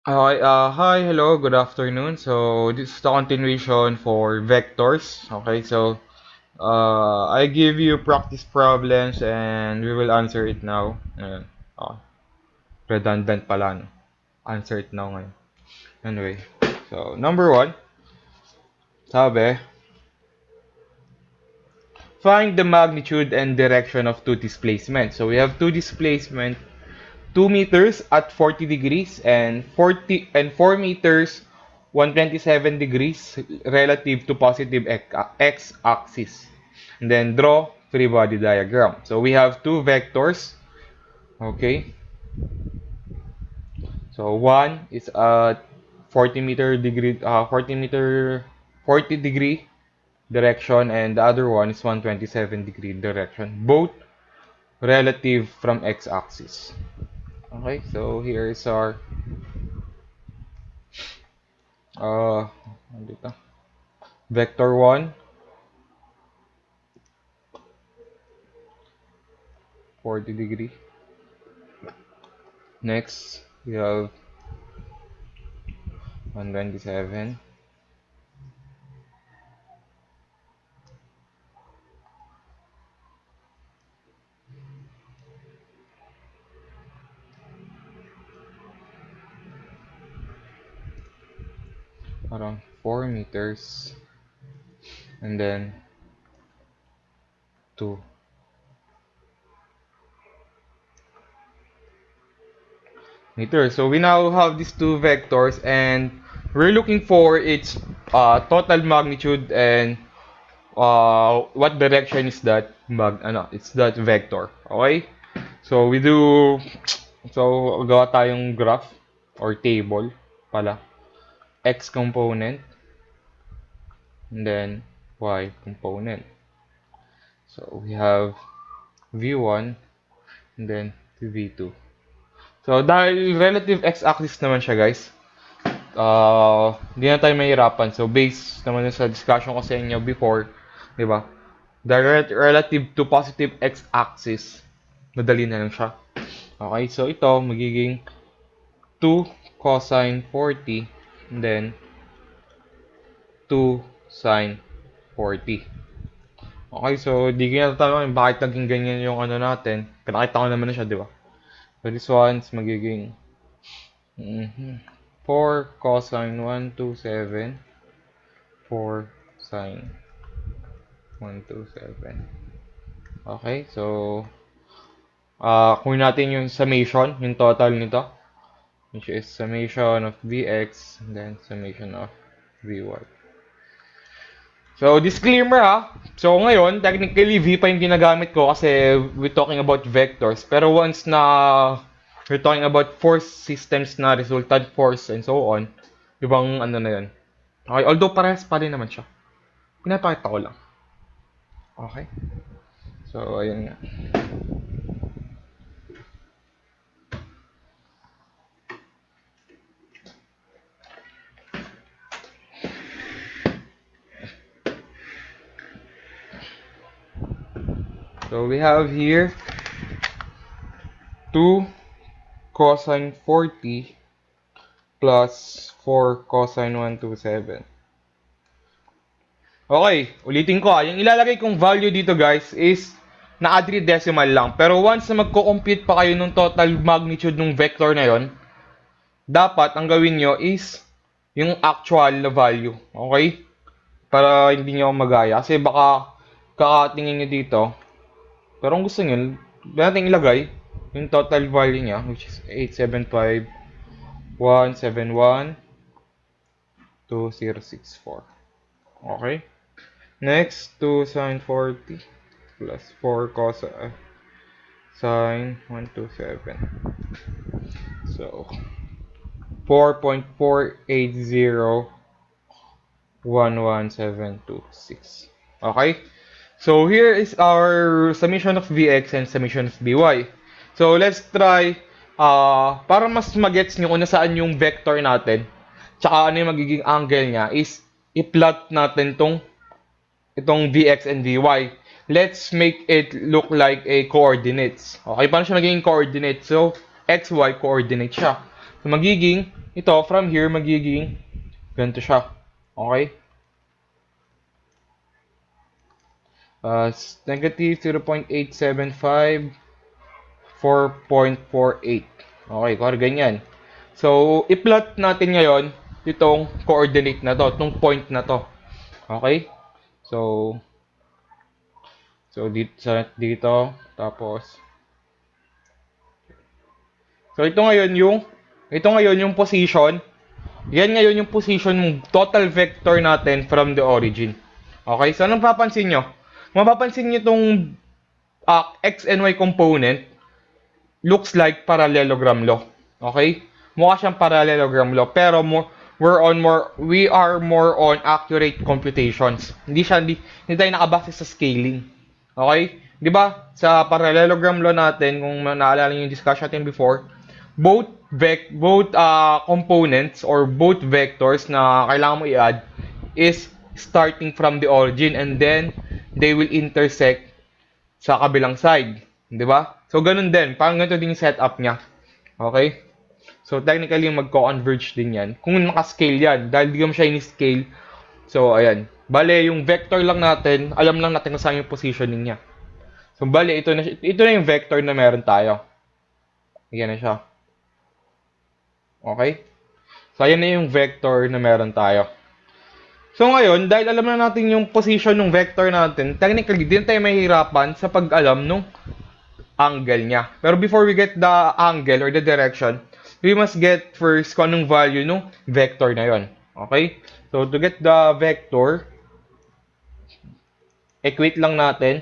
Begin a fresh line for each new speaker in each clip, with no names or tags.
Okay, hi, hello, good afternoon. So, this is the continuation for vectors. Okay, so I give you practice problems and we will answer it now. Ayan. Okay, redundant pala, no? Answer it now ngayon. Anyway, so number one, sabi, find the magnitude and direction of two displacements. So, we have two displacement, 2 meters at 40 degrees and 4 meters 127 degrees relative to positive x-axis. And then draw free body diagram. So we have two vectors. Okay. So one is at 40 degree direction, and the other one is 127 degree direction. Both relative from x-axis. Okay, so here is our ano dito? Vector 1, 40 degree. Next, we have 127. Around 4 meters. And then 2 meters. So we now have these two vectors and we're looking for its total magnitude and what direction is that it's that vector. Okay? So we do gawa tayong graph or table pala. X component and then y component. So we have V1 and then V2. So dahil relative x-axis naman siya guys, hindi na tayo mahirapan. So based naman sa discussion ko sa inyo before, di ba? The relative to positive x-axis, madali na lang siya. Okay, so ito magiging 2 cosine 40 and then 2 sine 40. Okay, so di kaya tatanungin bakit naging ganyan yung ano natin. Pinakita ko naman na siya, di ba? So this one's magiging 4 cosine 127 4 sine 127. Okay, so kunin natin yung summation, yung total nito, which is summation of Vx and then summation of Vy. So, disclaimer ha. So, ngayon, technically, V pa yung ginagamit ko kasi we're talking about vectors. Pero once na we're talking about force systems na resultant force and so on, ibang ano na yun. Okay, although parehas pa rin naman siya. Pinapakita ko lang. Okay? So, ayun nga. So, we have here 2 cosine 40 plus 4 cosine 127. Okay, ulitin ko ha. Yung ilalagay kong value dito guys is na-add decimal lang. Pero once na magko-compute pa kayo ng total magnitude ng vector na yon, dapat ang gawin nyo is yung actual na value. Okay? Para hindi nyo magaya. Kasi baka kakatingin nyo dito. Pero kung gusto nyo, natin ilagay yung total value niya, which is 875,171,2064. Okay? Next, 2 sine 40 plus 4 cos sine 127. So, 4.48011,726. Okay? So, here is our summation of Vx and summation of Vy. So, let's try, para mas magets nyo kung nasaan yung vector natin, tsaka ano yung magiging angle niya, is i-plot natin itong Vx and Vy. Let's make it look like a coordinates. Okay, paano siya magiging coordinate? So, xy coordinate siya. So, magiging, ito, from here, magiging, ganito siya. Okay? Negative 0.875, 4.48. Okay, kung ganyan. So, i-plot natin ngayon itong coordinate na to, itong point na to. Okay? So, dito, tapos, so ito ngayon yung position. Yan ngayon yung position ng total vector natin from the origin. Okay? So, anong papansin nyo? Mapapansin nyo itong x and y component looks like parallelogram law. Okay? Mukha siyang parallelogram law, pero we are more on accurate computations. Hindi tayo nakabase sa scaling. Okay? 'Di ba? Sa parallelogram law natin, kung naalala niyo yung discussion natin before, both components or both vectors na kailangan mo i-add is starting from the origin, and then they will intersect sa kabilang side. 'Di ba? So, ganun din. Parang ganito din yung setup niya. Okay? So, technically, magko-converge din yan. Kung naka-scale yan. Dahil di mo siya in-scale. So, ayan. Bale, yung vector lang natin, alam lang natin kung saan yung positioning niya. So, bale, ito na yung vector na meron tayo. Ayan na siya. Okay? So, ayan na yung vector na meron tayo. So, ngayon, dahil alam na natin yung position ng vector natin, technically, din tayo mahihirapan sa pag-alam nung angle niya. Pero before we get the angle or the direction, we must get first kung anong value nung vector na yon. Okay? So, to get the vector, equate lang natin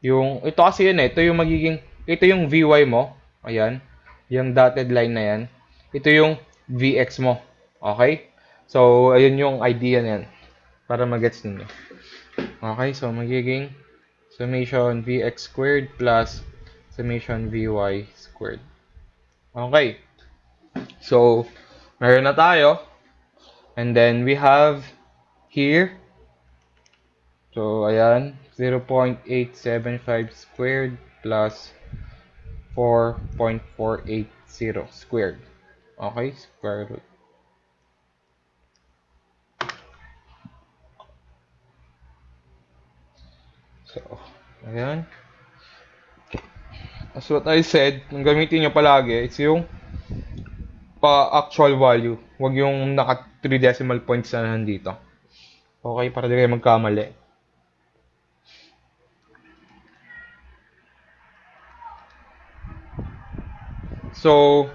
yung, ito kasi yun ito yung magiging, ito yung Vy mo. Ayan. Yung dotted line na yan. Ito yung Vx mo. Okay? So, ayun yung idea na yan. Para mag-gets ninyo. Okay? So, magiging summation Vx squared plus summation Vy squared. Okay. So, meron na tayo. And then, we have here. So, ayan. 0.875 squared plus 4.480 squared. Okay. Square root. So, ayan. As what I said, ang gamitin nyo palagi is yung actual value. Huwag yung naka 3 decimal points na nandito. Okay, para di kayo magkamali. So,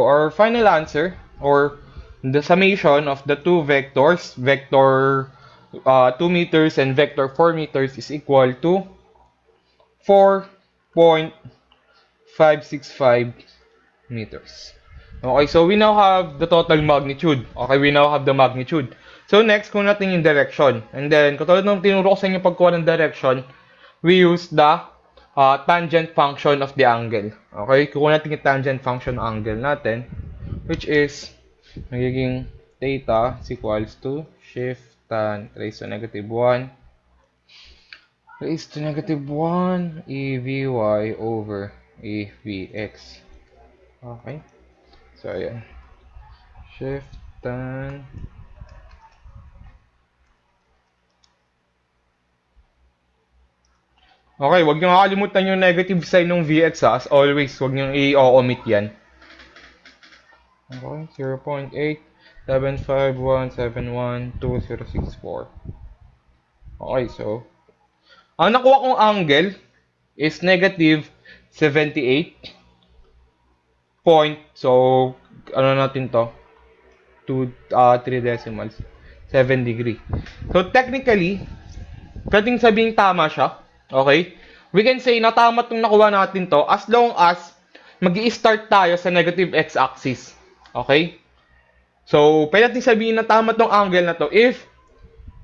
our final answer, or the summation of the two vectors, vector 2 meters and vector 4 meters, is equal to 4.565 meters. Okay, so we now have the total magnitude. Okay, we now have the magnitude. So next, kung natin yung direction. And then, katulad ng tinuro ko sa inyo pagkuha ng direction, we use the tangent function of the angle. Okay, kukuha natin yung tangent function ng angle natin, which is magiging theta is equals to shift tan raised to negative 1 raised to negative 1 EVy over EVx. Okay, so ayan, shift tan okay, wag niyo makalimutan yung negative sign ng Vx as always, wag niyo i-omit yan. Okay, 0.875171264. Okay, so ang nakuha kong angle is negative 78 point. So, ano natin to? 3 decimals. 7 degree. So, technically, pwedeng sabihin tama siya. Okay? We can say na tama itong nakuha natin to as long as mag-i-start tayo sa negative x-axis. Okay? So, pwede natin sabihin na tama itong angle na to if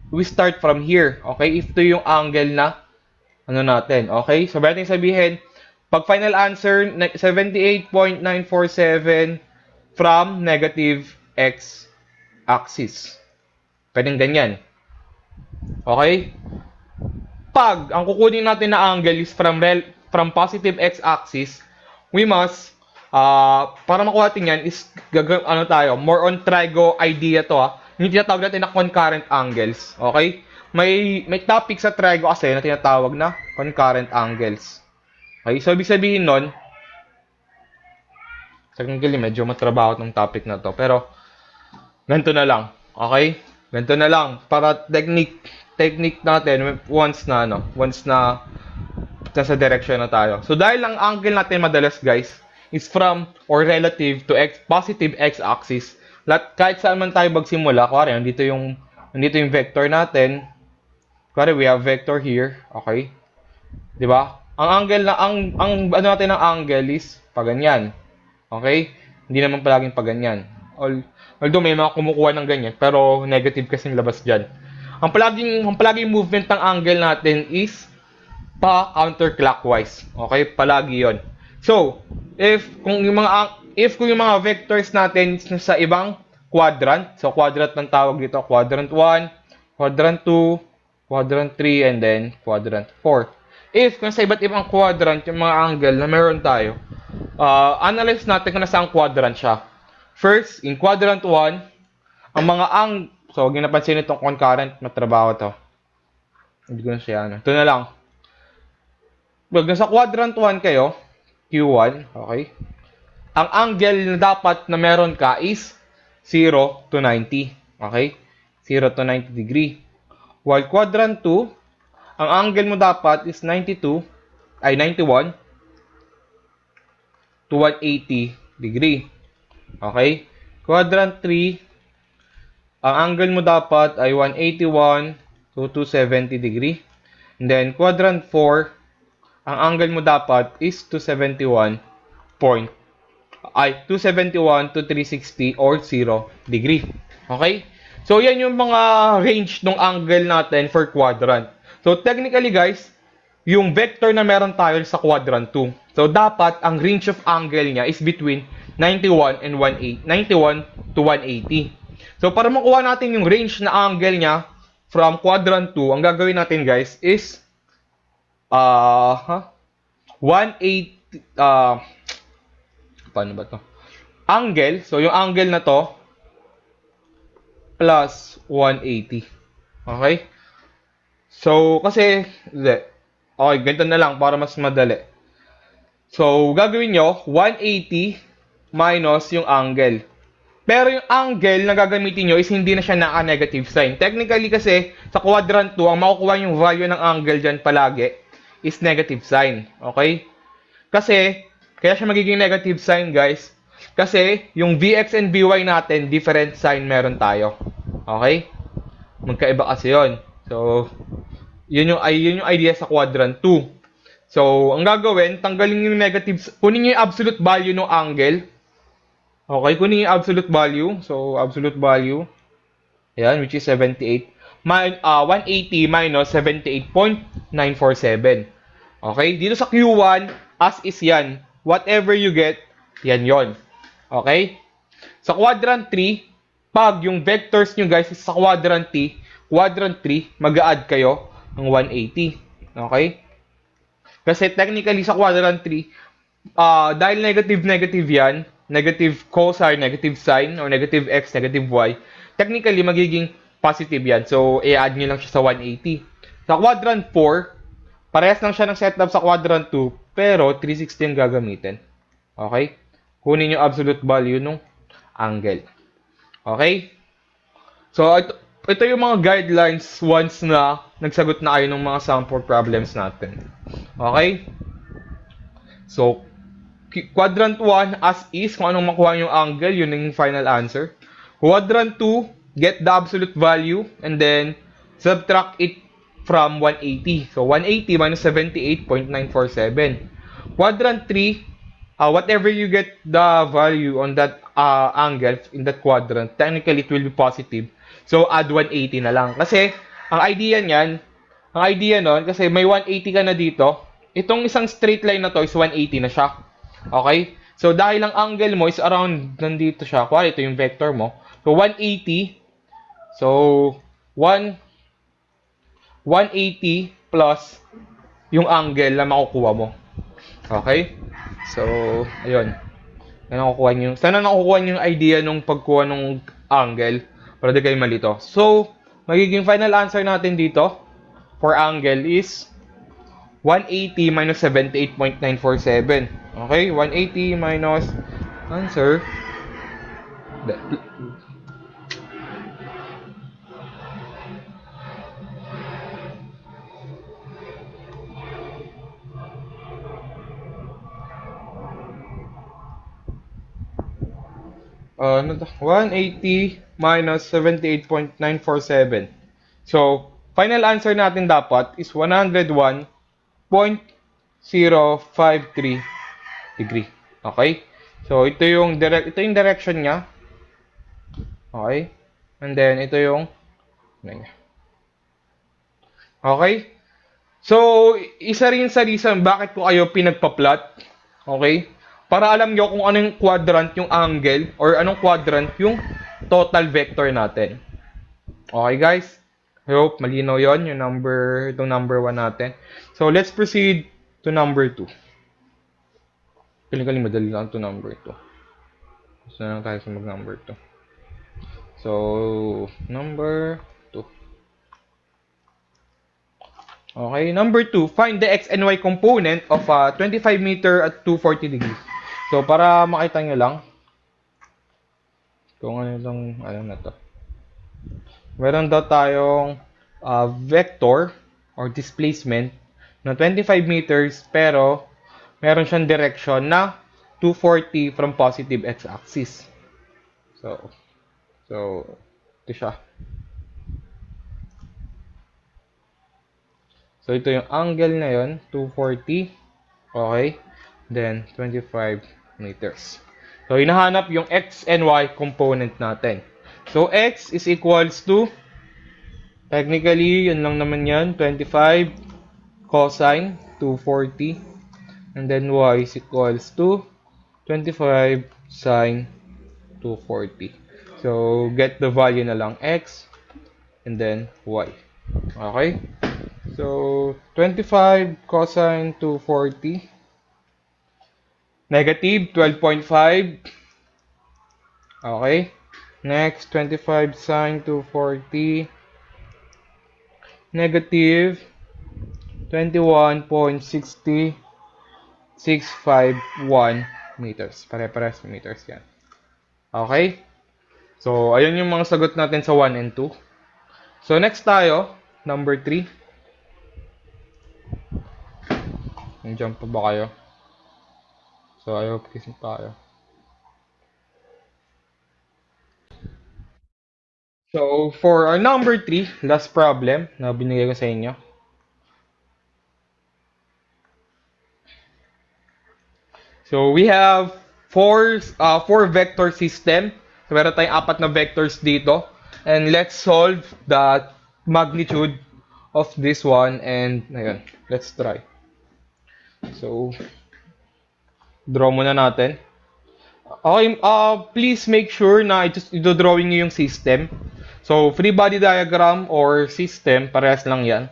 we start from here. Okay? If ito yung angle na ano natin. Okay? So, pwede natin sabihin Pag final answer, 78.947 from negative x-axis. Pwedeng ganyan. Okay? Pag ang kukunin natin na angle is from positive x-axis, we must, para makuha natin yan, is ano tayo, more on trigo idea to Yung tinatawag natin na concurrent angles. Okay? May topic sa trigo kasi na tinatawag na concurrent angles. Okay? So, ibig sabihin nun, technically, medyo matrabaho tong topic na to. Pero, ganito na lang. Okay? Ganito na lang. Para technique natin, once na nasa direction na tayo. So, dahil ang angle natin madalas, guys, is from or relative to positive x-axis. Kahit saan man tayo magsimula, kuwari, nandito yung vector natin. Kuwari, we have vector here. Okay? Di ba? Ang angle na, ang ano natin ng angle is paganyan. Okay? Hindi naman palaging paganyan. Although may mga kumukuha ng ganyan, pero negative kasing labas dyan. Ang palaging movement ng angle natin is pa counterclockwise. Okay? Palagi 'yon. So, kung yung mga vectors natin sa ibang quadrant, so quadrant ng tawag dito, quadrant 1, quadrant 2, quadrant 3, and then quadrant 4. Kung sa iba't ibang quadrant yung mga angle na meron tayo, analyze natin kung nasaan quadrant siya. First, in quadrant 1, so huwag nyo napansin itong concurrent, matrabaho to. Hindi ko na siya, ito na lang. Pag nasa quadrant 1 kayo, Q1, okay? Ang angle na dapat na meron ka is 0 to 90, okay? 0 to 90 degree. While quadrant 2, ang angle mo dapat is 91 to 180 degree. Okay? Quadrant 3, ang angle mo dapat ay 181 to 270 degree. And then, quadrant 4, ang angle mo dapat is 271 to 360 or 0 degree. Okay? So, yan yung mga range ng angle natin for quadrant. So, technically guys, yung vector na meron tayo sa quadrant 2. So, dapat ang range of angle niya is between 91 to 180. So, para makuha natin yung range na angle niya from quadrant 2, ang gagawin natin guys is 180, paano ba to? Angle, so yung angle na to plus 180. Okay? So, kasi, okay, ganito na lang para mas madali. So, gagawin nyo, 180 minus yung angle. Pero yung angle na gagamitin nyo is hindi na siya naka-negative sign. Technically kasi, sa quadrant 2, ang makukuha yung value ng angle dyan palagi is negative sign. Okay? Kasi, kaya siya magiging negative sign, guys. Kasi, yung Vx and Vy natin, different sign meron tayo. Okay? Magkaiba kasi yun. So, yun yung idea sa quadrant 2. So, ang gagawin, tanggalin yung negative, kunin nyo yung absolute value ng angle. Okay, kunin yung absolute value. So, absolute value, ayan, which is 180 minus 78.947. Okay, dito sa Q1, as is yan. Whatever you get, yan yon. Okay? Sa quadrant 3, pag yung vectors nyo guys is sa quadrant 3, mag-a-add kayo ng 180. Okay? Kasi technically sa quadrant 3, dahil negative yan, negative cosine, negative sign, or negative x, negative y, technically magiging positive yan. So, i-add nyo lang siya sa 180. Sa quadrant 4, parehas lang siya ng setup sa quadrant 2, pero 360 ang gagamitin. Okay? Kunin yung absolute value ng angle. Okay? So, ito yung mga guidelines once na nagsagot na kayo ng mga sample problems natin. Okay? So, quadrant 1 as is, kung anong makuha yung angle, yun yung final answer. Quadrant 2, get the absolute value and then subtract it from 180. So, 180 minus 78.947. Quadrant 3, whatever you get the value on that angle in that quadrant, technically it will be positive. So, add 180 na lang. Kasi, ang idea nun, kasi may 180 ka na dito, itong isang straight line na to is 180 na siya. Okay? So, dahil ang angle mo is around, nandito siya. Kuwari, ito yung vector mo. So, 180. So, 1, 180 plus yung angle na makukuha mo. Okay? So, ayun. Yan nakukuha nyo. Sana nakukuha nyo yung idea nung pagkuha ng angle para di kayo malito. So, magiging final answer natin dito for angle is 180 minus 78.947. Okay? 180 minus answer. The- 180 minus 78.947. So, final answer natin dapat is 101.053 degree. Okay? So, ito yung direction niya. Okay? And then, ito yung okay? So, isa rin sa reason bakit ko kayo pinagpa-plot. Okay? Para alam nyo kung anong quadrant yung angle or anong quadrant yung total vector natin. Okay, guys? I hope malinaw yon yung itong number 1 natin. So, let's proceed to number 2. Kaling madali lang to number 2. So, na lang tayo sa mag-number 2. So, number 2. Okay, number 2, find the x and y component of a 25 meter at 240 degrees. So, para makita nyo lang, kung ano lang, ano na to. Meron daw tayong vector or displacement na 25 meters, pero meron siyang direction na 240 from positive x-axis. So, ito siya. So, ito yung angle na yon, 240. Okay. Then, 25 meters. So, hinahanap yung x and y component natin. So, x is equals to, technically, yun lang naman yan, 25 cosine 240. And then, y is equals to 25 sine 240. So, get the value na lang x and then y. Okay? So, 25 cosine 240. Negative 12.5. Okay. Next, 25 sine 240. Negative 21.60651 meters. Pare-pares meters yan. Okay. So, ayun yung mga sagot natin sa 1 and 2. So, next tayo, number 3. Jump pa ba kayo? So, I hope kising tayo. So, for our number 3, last problem na binigay ko sa inyo. So, we have four vector system. So, meron tayong 4 na vectors dito. And let's solve the magnitude of this one. And, ayun, let's try. So, draw muna natin. Okay, please make sure na ito-drawing nyo yung system. So, free body diagram or system, parehas lang yan.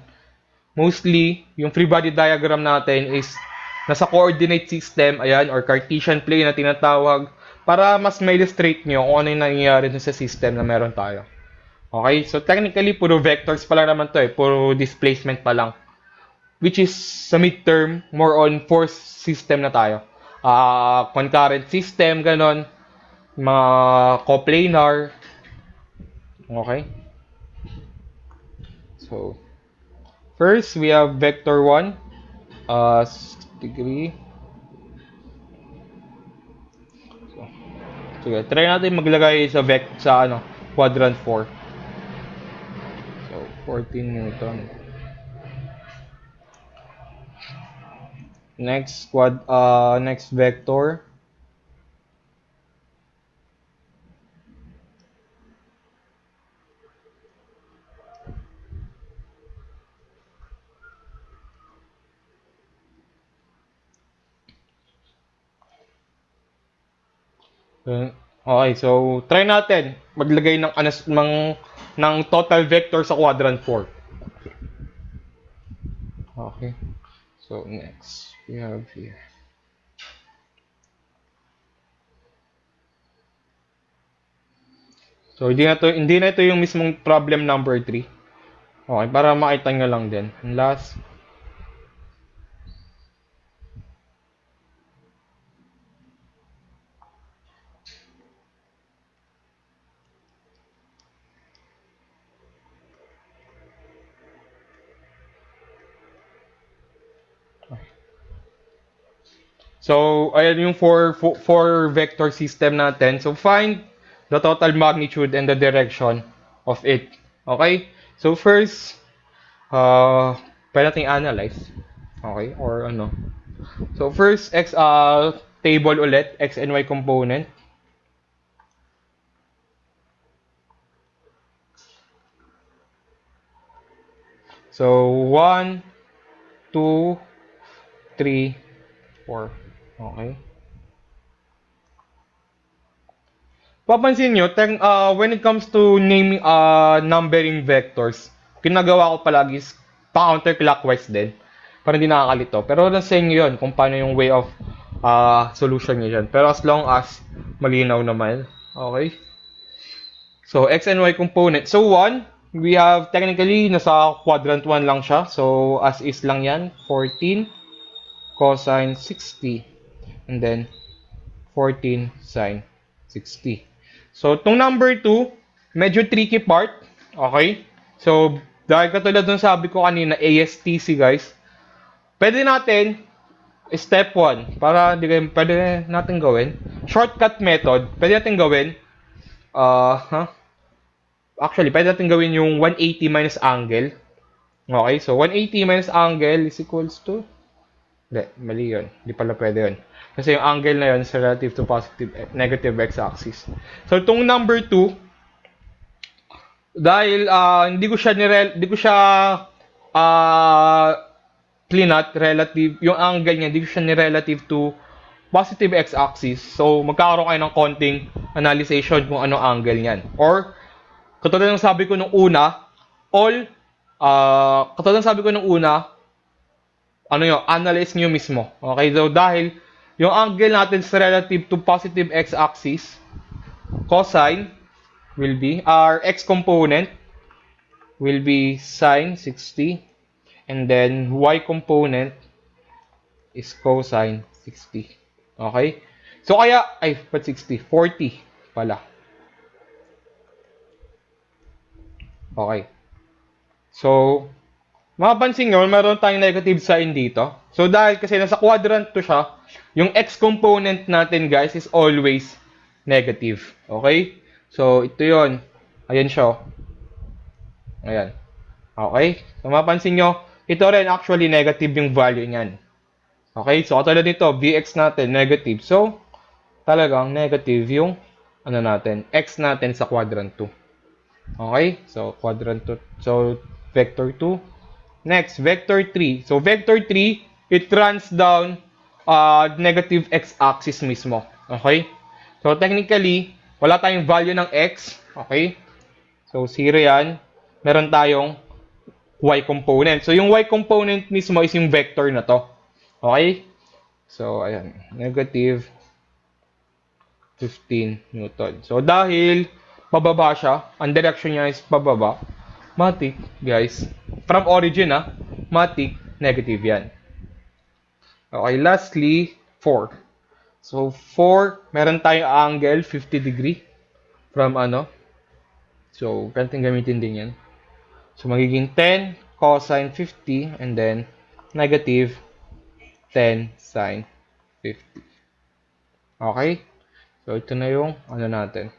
Mostly, yung free body diagram natin is nasa coordinate system, ayan, or Cartesian plane na tinatawag, para mas ma-illustrate nyo kung ano yung nangyayari sa system na meron tayo. Okay, so technically, puro vectors pa lang naman to eh, puro displacement pa lang. Which is, sa midterm, more on force system na tayo. Concurrent system, ganon, mga coplanar. Okay? So, first, we have vector 1, degree. So, sige, try natin maglagay sa quadrant 4. So, 14 Newton. Next vector. Okay, so try natin maglagay ng total vector sa quadrant 4. Okay. So next, we have here. So hindi na ito yung mismong problem number 3. Okay, para makita nyo lang din. And last, so ayan yung four vector system natin. So find the total magnitude and the direction of it. Okay? So first, pwede natin analyze. Okay? Or ano. So first, table ulit, x and y component. So 1, 2, 3, 4. Okay? Papansin nyo, when it comes to naming numbering vectors, ginagawa ko palagi is pa-counterclockwise din para hindi nakakalito. Pero lang sa inyo yun kung paano yung way of solution nyo dyan. Pero as long as malinaw naman. Okay? So, x and y component. So, 1, we have technically nasa quadrant 1 lang siya. So, as is lang yan. 14 cosine 60. And then, 14 sine 60. So, itong number 2, medyo tricky part. Okay? So, dahil katulad ng sabi ko kanina, ASTC guys, pwede natin, step 1, para di kayo, pwede natin gawin, shortcut method, pwede natin gawin, actually, pwede natin gawin yung 180 minus angle. Okay? So, 180 minus angle is equals to, hindi, mali yun. Hindi pala pwede yun. Kasi yung angle na yun is relative to negative x-axis. So, itong number 2, dahil hindi ko siya uh, plinat relative, yung angle niya, hindi ko siya ni-relative to positive x-axis. So, magkakaroon kayo ng konting analyzation kung ano angle niyan. Or, katulad ng sabi ko nung una, ano yun, analyze nyo mismo. Okay, so dahil yung angle natin is relative to positive x-axis, cosine will be, our x component will be sine 60, and then y component is cosine 60. Okay? So kaya, but 60, 40 pala. Okay. So, mapapansin nyo, meron tayong negative sign dito. So, dahil kasi nasa quadrant to siya, yung x component natin, guys, is always negative. Okay? So, ito yon. Ayan siya. Ayan. Okay? So, mapapansin nyo, ito rin actually negative yung value niyan. Okay? So, katulad nito, vx natin, negative. So, talagang negative yung ano natin, x natin sa quadrant 2. Okay? So, quadrant 2. So, vector 2. Next, vector 3. So, vector 3, it runs down negative x-axis mismo. Okay? So, technically, wala tayong value ng x. Okay? So, 0 yan. Meron tayong y component. So, yung y component mismo is yung vector na to. Okay? So, ayan. Negative 15 Newton. So, dahil pababa siya, ang direction niya is pababa, matik, guys. From origin, matik, negative yan. Okay, lastly, 4. So, 4, meron tayong angle, 50 degree. From ano? So, pwedeng gamitin din yan. So, magiging 10 cosine 50, and then, negative 10 sine 50. Okay? So, ito na yung, ano natin.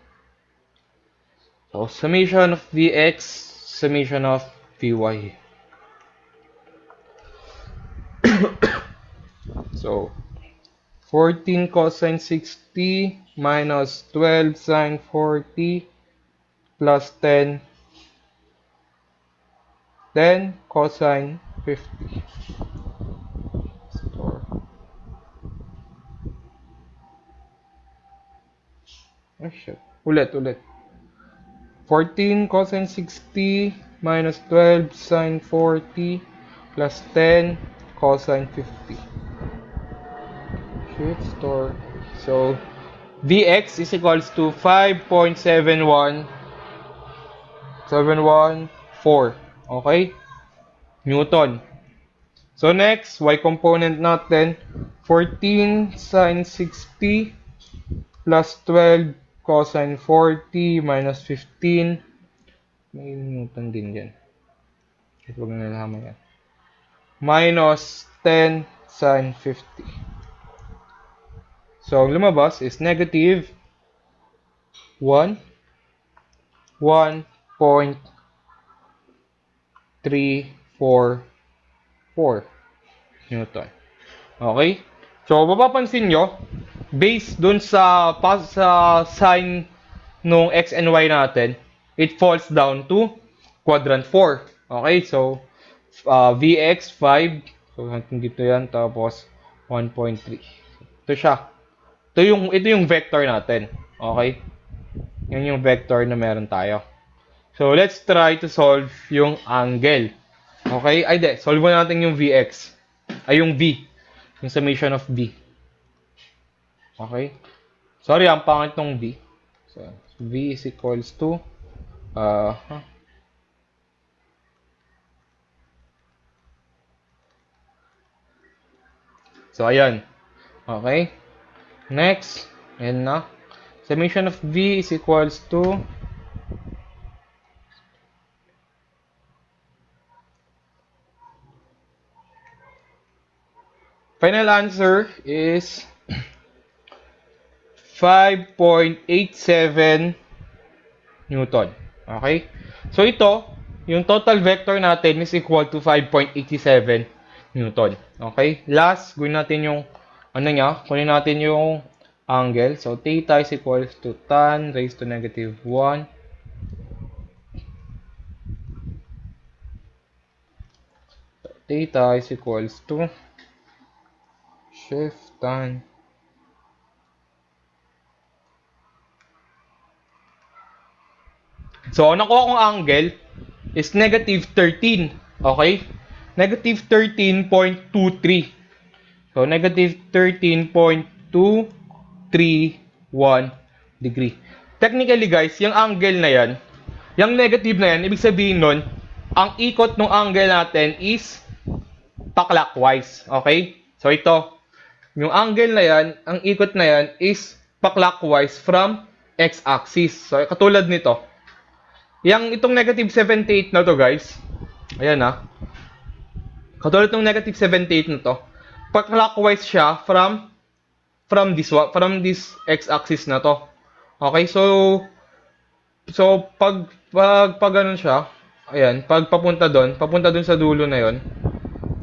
So, summation of Vx, summation of Vy. So, 14 cosine 60 minus 12 sine 40 plus 10 cosine 50. Oh, shit. Ulit. 14 cosine 60 minus 12 sine 40 plus 10 cosine 50. Should store. So, Vx is equals to 5.71714. Okay? Newton. So, next, y component natin, 14 sine 60 plus 12 cosine 40 minus 15. May Newton din yan. Ito huwag na nalaman yan. Minus 10 sine 50. So, ang lumabas is negative 1.344 Newton. Okay? So, mapapansin nyo, based dun sa sign nung x and y natin, it falls down to quadrant 4. Okay? So, Vx 5. So, hanggang dito yan. Tapos, 1.3. Ito siya. Ito yung vector natin. Okay? Yan yung vector na meron tayo. So, let's try to solve yung angle. Okay? Ay, de. Solve mo natin yung Vx. Ay, yung V. Yung summation of V. Okay? Sorry, ang pangit ng V. So, V is equals to So, ayan. Okay? Next. Ayan na. Summation of V is equals to final answer is 5.87 Newton. Okay? So, ito, yung total vector natin is equal to 5.87 Newton. Okay? Last, gawin natin yung, kunin natin yung angle. So, theta is equals to tan raised to negative 1. Theta is equals to shift tan. So, ang nakuha kong angle is negative 13. Okay? Negative 13.23. So, negative 13.231 degree. Technically, guys, yung angle na yan, yung negative na yan, ibig sabihin nun, ang ikot ng angle natin is pa-clockwise. Okay? So, ito. Yung angle na yan, ang ikot na yan is pa-clockwise from x-axis. So, katulad nito. Itong negative 78 na to, guys. Ayan ha. Katulad ng negative 78 na to. Pa-clockwise siya from this x-axis na to. Okay? So pag ganun siya, ayan, pag papunta doon sa dulo na yon,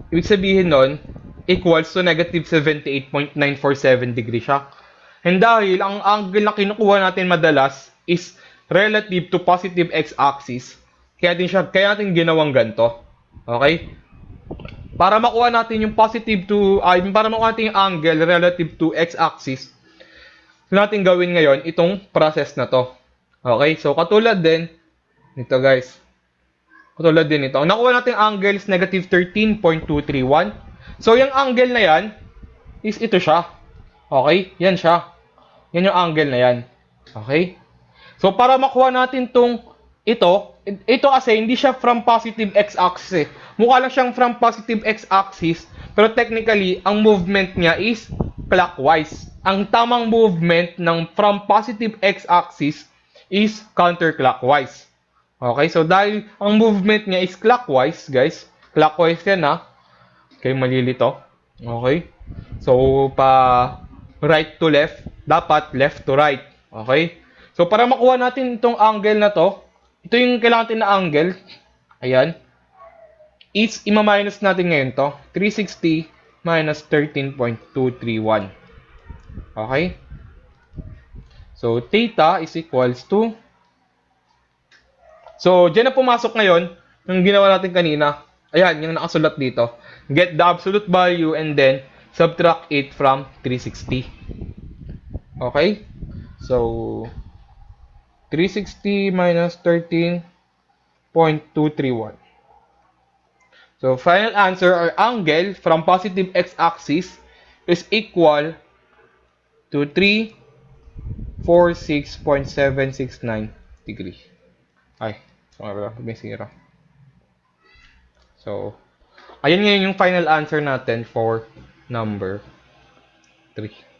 ibig sabihin nun, equals to negative 78.947 degree siya. And dahil ang angle na kinukuha natin madalas is relative to positive x-axis, kaya natin ginawang ganito. Okay? Para makuha natin yung para makuha natin yung angle relative to x-axis, natin gawin ngayon itong process na to. Okay? So, katulad din nito, guys. Katulad din ito. Ang nakuha natin angle is negative 13.231. So, yung angle na yan is ito siya. Okay? Yan siya. Yan yung angle na yan. Okay? So, para makuha natin ito kasi hindi siya from positive x-axis eh. Mukha lang siyang from positive x-axis, pero technically, ang movement niya is clockwise. Ang tamang movement ng from positive x-axis is counterclockwise. Okay, so dahil ang movement niya is clockwise, guys, clockwise yan ha. Okay, malilito. Okay, so pa right to left, dapat left to right. Okay, so para makuha natin itong angle na to, ito yung kailangan natin na angle. Ayan. Ima-minus natin ngayon to. 360 minus 13.231. Okay? So, theta is equals to... So, dyan na pumasok ngayon yung ginawa natin kanina. Ayan, yung nakasulat dito. Get the absolute value and then subtract it from 360. Okay? So, 360 minus 13.231. So, final answer, our angle from positive x-axis is equal to 346.769 degree. Ay, sorry, may sira. So, ayun ngayon yung final answer natin for number 3.